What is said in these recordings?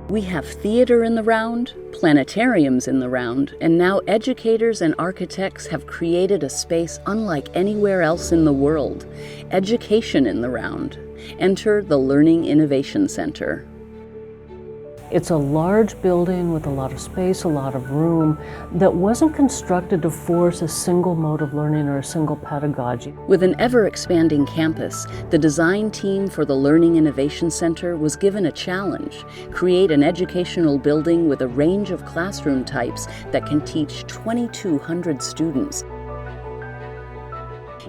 We have theater in the round, planetariums in the round, and now educators and architects have created a space unlike anywhere else in the world. Education in the round. Enter the Learning Innovation Center. It's a large building with a lot of space, a lot of room, that wasn't constructed to force a single mode of learning or a single pedagogy. With an ever-expanding campus, the design team for the Learning Innovation Center was given a challenge: create an educational building with a range of classroom types that can teach 2,200 students.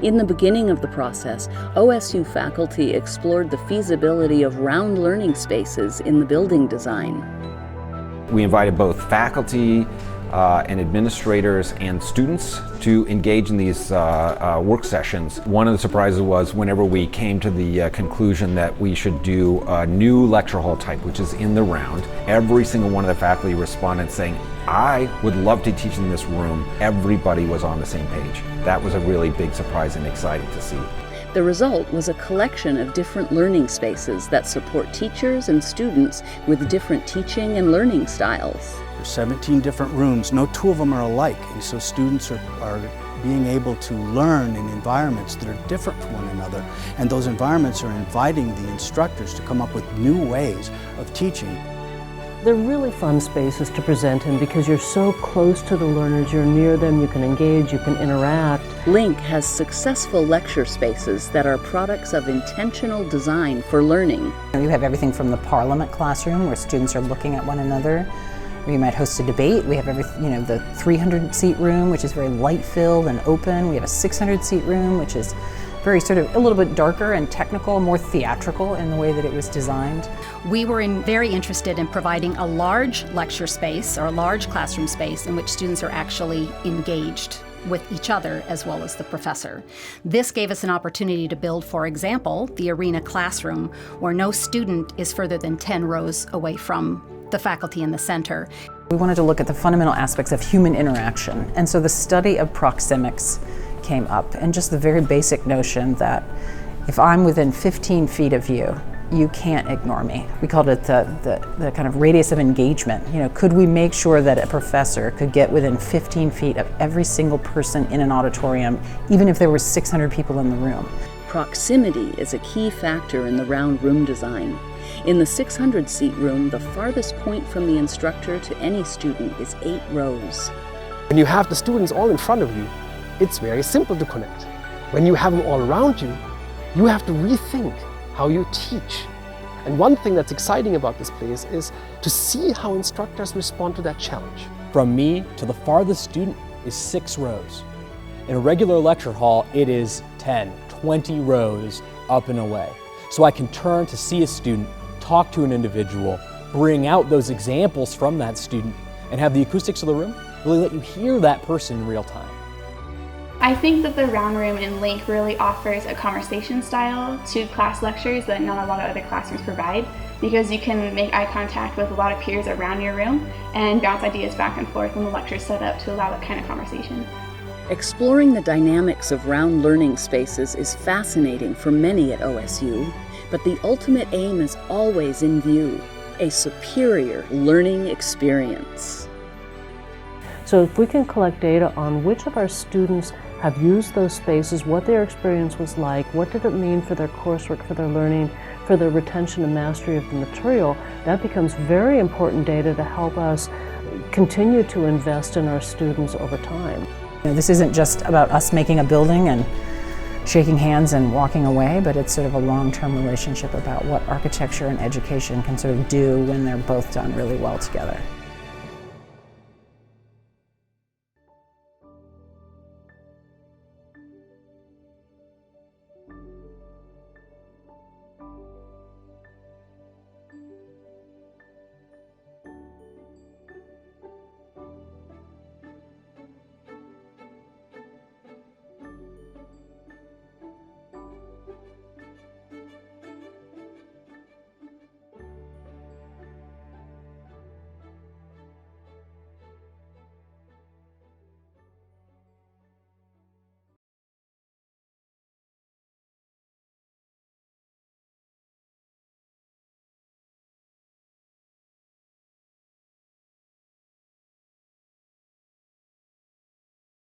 In the beginning of the process, OSU faculty explored the feasibility of round learning spaces in the building design. We invited both faculty and administrators and students to engage in these work sessions. One of the surprises was whenever we came to the conclusion that we should do a new lecture hall type, which is in the round, every single one of the faculty responded saying, "I would love to teach in this room." Everybody was on the same page. That was a really big surprise and exciting to see. The result was a collection of different learning spaces that support teachers and students with different teaching and learning styles. There's 17 different rooms. No two of them are alike, and so students are being able to learn in environments that are different from one another, and those environments are inviting the instructors to come up with new ways of teaching. They're really fun spaces to present in because you're so close to the learners, you're near them, you can engage, you can interact. LINC has successful lecture spaces that are products of intentional design for learning. You have everything from the Parliament classroom where students are looking at one another. We might host a debate. We have the 300-seat room, which is very light-filled and open. We have a 600-seat room, which is very sort of a little bit darker and technical, more theatrical in the way that it was designed. We were very interested in providing a large lecture space or a large classroom space in which students are actually engaged with each other as well as the professor. This gave us an opportunity to build, for example, the arena classroom, where no student is further than 10 rows away from the faculty in the center. We wanted to look at the fundamental aspects of human interaction, and so the study of proxemics came up, and just the very basic notion that if I'm within 15 feet of you, you can't ignore me. We called it the kind of radius of engagement. Could we make sure that a professor could get within 15 feet of every single person in an auditorium, even if there were 600 people in the room? Proximity is a key factor in the round room design. In the 600-seat room, the farthest point from the instructor to any student is 8 rows. When you have the students all in front of you, it's very simple to connect. When you have them all around you, you have to rethink how you teach. And one thing that's exciting about this place is to see how instructors respond to that challenge. From me to the farthest student is 6 rows. In a regular lecture hall, it is 10, 20 rows up and away. So I can turn to see a student, talk to an individual, bring out those examples from that student, and have the acoustics of the room really let you hear that person in real time. I think that the round room in LINC really offers a conversation style to class lectures that not a lot of other classrooms provide, because you can make eye contact with a lot of peers around your room and bounce ideas back and forth when the lecture is set up to allow that kind of conversation. Exploring the dynamics of round learning spaces is fascinating for many at OSU, but the ultimate aim is always in view: a superior learning experience. So if we can collect data on which of our students have used those spaces, what their experience was like, what did it mean for their coursework, for their learning, for their retention and mastery of the material, that becomes very important data to help us continue to invest in our students over time. This isn't just about us making a building and shaking hands and walking away, but it's sort of a long-term relationship about what architecture and education can sort of do when they're both done really well together.